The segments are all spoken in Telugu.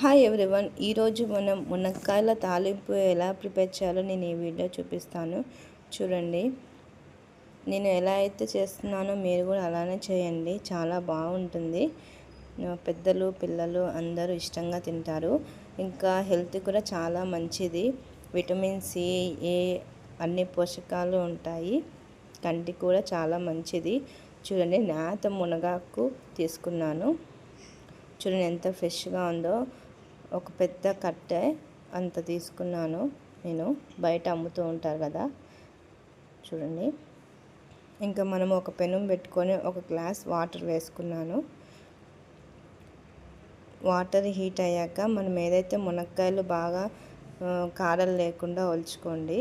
హాయ్ ఎవ్రీవన్, ఈరోజు మనం మునక్కాయల తాలింపు ఎలా ప్రిపేర్ చేయాలో నేను ఈ వీడియో చూపిస్తాను. చూడండి, నేను ఎలా అయితే చేస్తున్నానో మీరు కూడా అలానే చేయండి. చాలా బాగుంటుంది. పెద్దలు పిల్లలు అందరూ ఇష్టంగా తింటారు. ఇంకా హెల్త్ కూడా చాలా మంచిది. విటమిన్ సి, ఏ అన్ని పోషకాలు ఉంటాయి. కంటికి కూడా చాలా మంచిది. చూడండి, నేత మునగాకు తీసుకున్నాను. చూడండి ఎంత ఫ్రెష్గా ఉందో. ఒక పెద్ద కట్టె అంత తీసుకున్నాను నేను. బయట అమ్ముతూ ఉంటారు కదా. చూడండి, ఇంకా మనం ఒక పెనం పెట్టుకొని ఒక గ్లాస్ వాటర్ వేసుకున్నాను. వాటర్ హీట్ అయ్యాక మనం ఏదైతే మునక్కాయలు బాగా కాడలు లేకుండా ఒలుచుకోండి.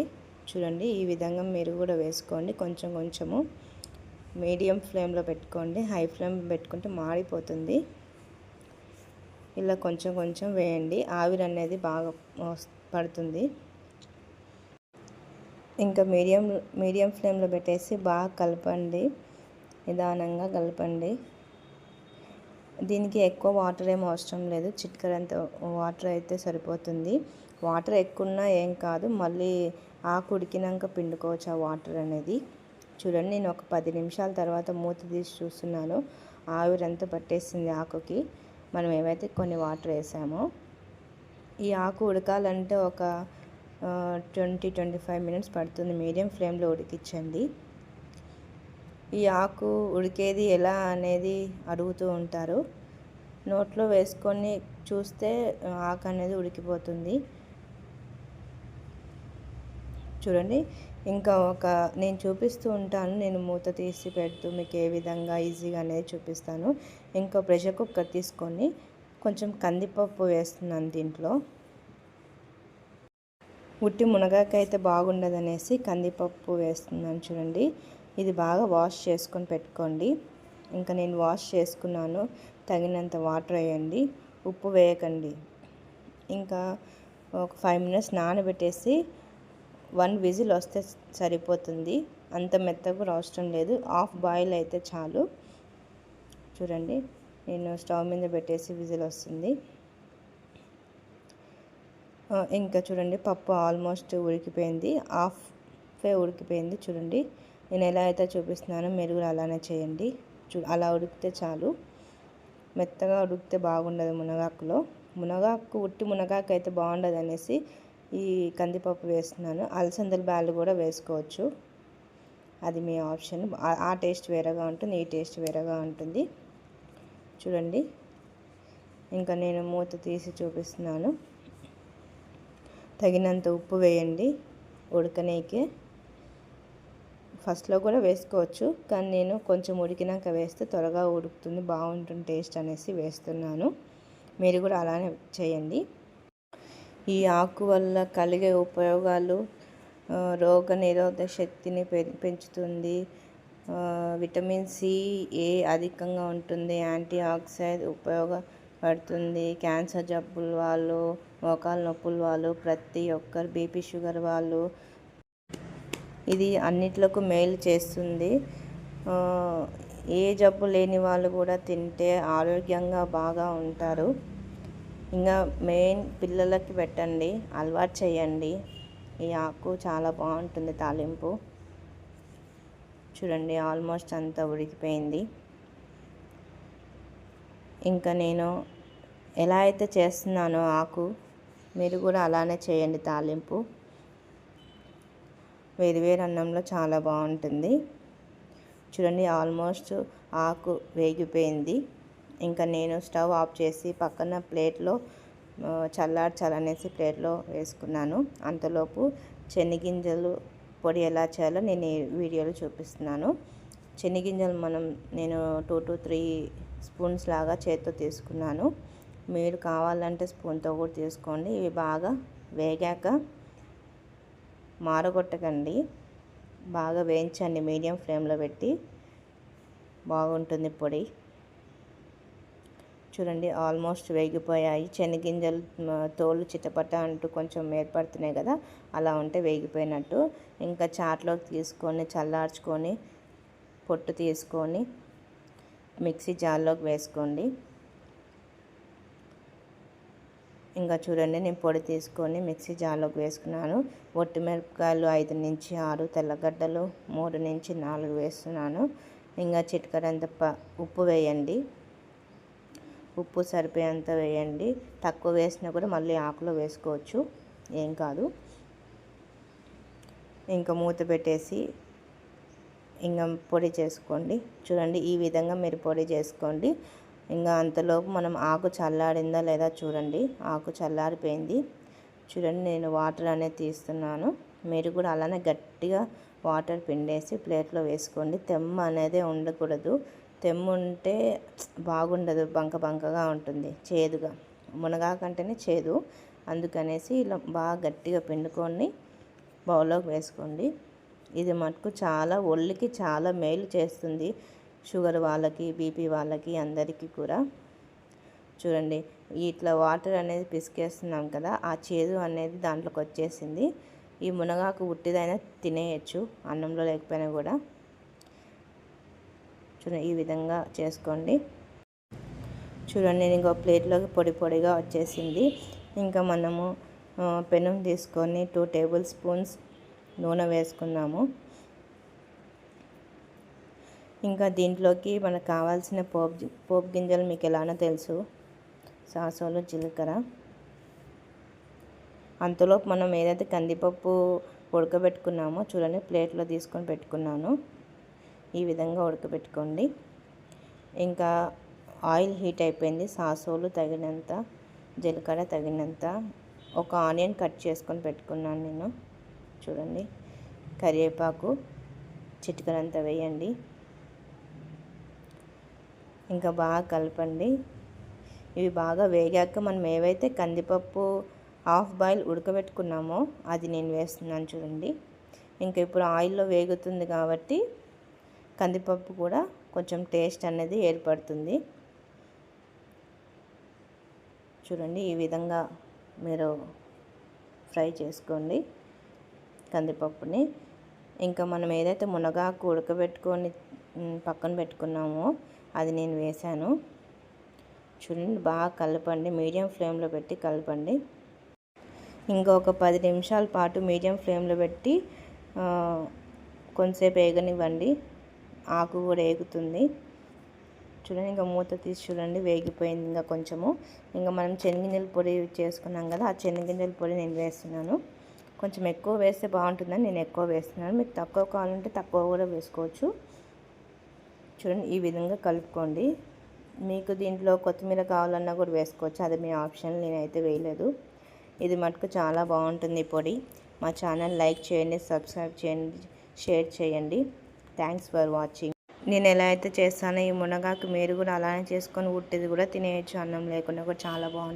చూడండి, ఈ విధంగా మీరు కూడా వేసుకోండి. కొంచెం కొంచెము మీడియం ఫ్లేమ్లో పెట్టుకోండి. హై ఫ్లేమ్ పెట్టుకుంటే మాడిపోతుంది. ఇలా కొంచెం కొంచెం వేయండి. ఆవిరి అనేది బాగా పడుతుంది. ఇంకా మీడియం ఫ్లేమ్లో పెట్టేసి బాగా కలపండి. నిదానంగా కలపండి. దీనికి ఎక్కువ వాటర్ ఏం అవసరం లేదు. చిటికెడంత వాటర్ అయితే సరిపోతుంది. వాటర్ ఎక్కువ ఉన్నా ఏం కాదు, మళ్ళీ ఆకు ఉడికినాక పిండుకోవచ్చు ఆ వాటర్ అనేది. చూడండి, నేను ఒక 10 నిమిషాల తర్వాత మూత తీసి చూస్తున్నాను. ఆవిరంతా పట్టేసింది ఆకుకి. మనం ఏవైతే కొన్ని వాటర్ వేసామో. ఈ ఆకు ఉడకాలంటే ఒక 20-25 మినిట్స్ పడుతుంది. మీడియం ఫ్లేమ్లో ఉడికించండి. ఈ ఆకు ఉడికేది ఎలా అనేది అడుగుతూ ఉంటారు. నోట్లో వేసుకొని చూస్తే ఆకు అనేది ఉడికిపోతుంది. చూడండి, ఇంకా నేను చూపిస్తూ ఉంటాను. నేను మూత తీసి పెడుతూ మీకు ఏ విధంగా ఈజీగా అనేది చూపిస్తాను. ఇంకా ప్రెషర్ కుక్కర్ తీసుకొని కొంచెం కందిపప్పు వేస్తున్నాను దీంట్లో. ఉట్టి మునగాకైతే బాగుండదనేసి కందిపప్పు వేస్తున్నాను. చూడండి, ఇది బాగా వాష్ చేసుకొని పెట్టుకోండి. ఇంకా నేను వాష్ చేసుకున్నాను. తగినంత వాటర్ వేయండి. ఉప్పు వేయకండి. ఇంకా ఒక 5 మినిట్స్ నానబెట్టేసి 1 విజిల్ వస్తే సరిపోతుంది. అంత మెత్తగా కూడా అవసరం లేదు. హాఫ్ బాయిల్ అయితే చాలు. చూడండి, నేను స్టవ్ మీద పెట్టేసి విజిల్ వస్తుంది. ఇంకా చూడండి, పప్పు ఆల్మోస్ట్ ఉడికిపోయింది. హాఫే ఉడికిపోయింది. చూడండి, నేను ఎలా అయితే చూపిస్తున్నానో మీరు కూడా అలానే చేయండి. అలా ఉడికితే చాలు. మెత్తగా ఉడికితే బాగుండదు మునగాకులో. ఉట్టి మునగాకు అయితే బాగుండదు అనేసి ఈ కందిపప్పు వేస్తున్నాను. అలసందల బ్యాళ్ళు కూడా వేసుకోవచ్చు, అది మీ ఆప్షన్. ఆ టేస్ట్ వేరేగా ఉంటుంది, ఈ టేస్ట్ వేరేగా ఉంటుంది. చూడండి, ఇంకా నేను మూత తీసి చూపిస్తున్నాను. తగినంత ఉప్పు వేయండి. ఉడకనీకి ఫస్ట్లో కూడా వేసుకోవచ్చు, కానీ నేను కొంచెం ఉడికినాక వేస్తే త్వరగా ఉడుకుతుంది, బాగుంటుంది టేస్ట్ అనేసి వేస్తున్నాను. మీరు కూడా అలానే చేయండి. ఈ ఆకు వల్ల కలిగే ఉపయోగాలు: రోగ నిరోధక శక్తిని పెంచుతుంది, విటమిన్ సి, ఏ అధికంగా ఉంటుంది, యాంటీ ఆక్సిడెంట్ ఉపయోగపడుతుంది, క్యాన్సర్ జబ్బుల వాళ్ళు, మోకాలు నొప్పుల వాళ్ళు, ప్రతి ఒక్కరు, బీపీ షుగర్ వాళ్ళు ఇది అన్నిట్లకు మేలు చేస్తుంది. ఏ జబ్బు లేని వాళ్ళు కూడా తింటే ఆరోగ్యంగా బాగా ఉంటారు. ఇంకా మెయిన్ పిల్లలకి పెట్టండి, అలవాటు చేయండి. ఈ ఆకు చాలా బాగుంటుంది తాలింపు. చూడండి, ఆల్మోస్ట్ అంతా ఉడికిపోయింది. ఇంకా నేను ఎలా అయితే చేస్తున్నానో ఆకు, మీరు కూడా అలానే చేయండి. తాలింపు వేడివేడి అన్నంలో చాలా బాగుంటుంది. చూడండి, ఆల్మోస్ట్ ఆకు వేగిపోయింది. ఇంకా నేను స్టవ్ ఆఫ్ చేసి పక్కన ప్లేట్లో చల్లార్చాలనేసి ప్లేట్లో వేసుకున్నాను. అంతలోపు శనగింజలు పొడి ఎలా చేయాలో నేను ఈ వీడియోలో చూపిస్తున్నాను. శనగింజలు నేను 2-3 స్పూన్స్ లాగా చేతితో తీసుకున్నాను. మీరు కావాలంటే స్పూన్తో కూడా తీసుకోండి. ఇవి బాగా వేగాక మారగొట్టకండి, బాగా వేయించండి. మీడియం ఫ్లేమ్లో పెట్టి బాగుంటుంది పొడి. చూడండి, ఆల్మోస్ట్ వేగిపోయాయి. శనగింజలు తోలు చిటపట అంటూ కొంచెం ఏర్పడుతున్నాయి కదా, అలా ఉంటే వేగిపోయినట్టు. ఇంకా చాట్లోకి తీసుకొని చల్లార్చుకొని పొట్టు తీసుకొని మిక్సీ జార్లోకి వేసుకోండి. ఇంకా చూడండి, నేను పొడి తీసుకొని మిక్సీ జార్లోకి వేసుకున్నాను. ఒట్టి మిరపకాయలు 5 నుంచి 6, తెల్లగడ్డలు 3 నుంచి 4 వేస్తున్నాను. ఇంకా చిటికెడంత ఉప్పు వేయండి. ఉప్పు సరిపోయేంత వేయండి. తక్కువ వేసినా కూడా మళ్ళీ ఆకులో వేసుకోవచ్చు, ఏం కాదు. ఇంకా మూత పెట్టేసి ఇంకా పొడి చేసుకోండి. చూడండి, ఈ విధంగా మీరు పొడి చేసుకోండి. ఇంకా అంతలోపు మనం ఆకు చల్లారిందా లేదా చూడండి. ఆకు చల్లారిపోయింది. చూడండి, నేను వాటర్ అనేది తీస్తున్నాను. మీరు కూడా అలానే గట్టిగా వాటర్ పిండేసి ప్లేట్లో వేసుకోండి. తెమ్మ అనేది ఉండకూడదు. తెమ్ము ఉంటే బాగుండదు, బంక బంకగా ఉంటుంది, చేదుగా. మునగాకంటేనే చేదు. అందుకనేసి ఇలా బాగా గట్టిగా పిండుకొని బౌల్లోకి వేసుకోండి. ఇది మటుకు చాలా ఒళ్ళుకి చాలా మేలు చేస్తుంది. షుగర్ వాళ్ళకి, బీపీ వాళ్ళకి అందరికీ కూడా. చూడండి, ఇట్లా వాటర్ అనేది పిసికేస్తున్నాం కదా, ఆ చేదు అనేది దాంట్లోకి వచ్చేసింది. ఈ మునగాకు ఉట్టిదైనా తినేయచ్చు, అన్నంలో లేకపోయినా కూడా. చూడండి, ఈ విధంగా చేసుకోండి. చూడండి, నేను ఇంకో ప్లేట్లోకి పొడి పొడిగా వచ్చేసింది. ఇంకా మనము పెనం తీసుకొని 2 టేబుల్ స్పూన్స్ నూనె వేసుకున్నాము. ఇంకా దీంట్లోకి మనకు కావాల్సిన పోపు గింజలు మీకు ఎలానో తెలుసు, సాసోలు, జీలకర్ర. అంతలోపు మనం ఏదైతే కందిపప్పు ఉడకబెట్టుకున్నామో చూడండి, ప్లేట్లో తీసుకొని పెట్టుకున్నాను. ఈ విధంగా ఉడకబెట్టుకోండి. ఇంకా ఆయిల్ హీట్ అయిపోయింది. సాసోలు తగినంత, జీలకర్ర తగినంత, ఒక ఆనియన్ కట్ చేసుకొని పెట్టుకున్నాను నేను. చూడండి, కరివేపాకు చిటికెడంత వేయండి. ఇంకా బాగా కలపండి. ఇవి బాగా వేగాక మనం ఏవైతే కందిపప్పు హాఫ్ బాయిల్ ఉడకబెట్టుకున్నామో అది నేను వేస్తున్నాను. చూడండి, ఇంకా ఇప్పుడు ఆయిల్లో వేగుతుంది కాబట్టి కందిపప్పు కూడా కొంచెం టేస్ట్ అనేది ఏర్పడుతుంది. చూడండి, ఈ విధంగా మీరు ఫ్రై చేసుకోండి కందిపప్పుని. ఇంకా మనం ఏదైతే మునగాకు ఉడకబెట్టుకొని పక్కన పెట్టుకున్నామో అది నేను వేసాను. చూడండి, బాగా కలపండి. మీడియం ఫ్లేమ్లో పెట్టి కలపండి. ఇంకొక 10 నిమిషాల పాటు మీడియం ఫ్లేమ్లో పెట్టి కొంతసేపు వేగనివ్వండి. ఆకు కూడా వేగుతుంది. చూడండి, ఇంకా మూత తీసి చూడండి, వేగిపోయింది. ఇంకా కొంచెము. ఇంకా మనం శనగగింజల పొడి చేసుకున్నాం కదా, ఆ శనగగింజల పొడి నేను వేస్తున్నాను. కొంచెం ఎక్కువ వేస్తే బాగుంటుందని నేను ఎక్కువ వేస్తున్నాను. మీకు తక్కువ కావాలంటే తక్కువ కూడా వేసుకోవచ్చు. చూడండి, ఈ విధంగా కలుపుకోండి. మీకు దీంట్లో కొత్తిమీర కావాలన్నా కూడా వేసుకోవచ్చు, అది మీ ఆప్షన్. నేనైతే వేయలేదు. ఇది మటుకు చాలా బాగుంటుంది ఈ పొడి. మా ఛానల్ లైక్ చేయండి, సబ్స్క్రైబ్ చేయండి, షేర్ చేయండి. Thanks for watching. నేను ఎలా అయితే చేస్తానో ఈ మునగాకు మీరు కూడా అలానే చేసుకొని ఉట్టిది కూడా తినేయచ్చు, అన్నం లేకుండా కూడా చాలా బాగుంటుంది.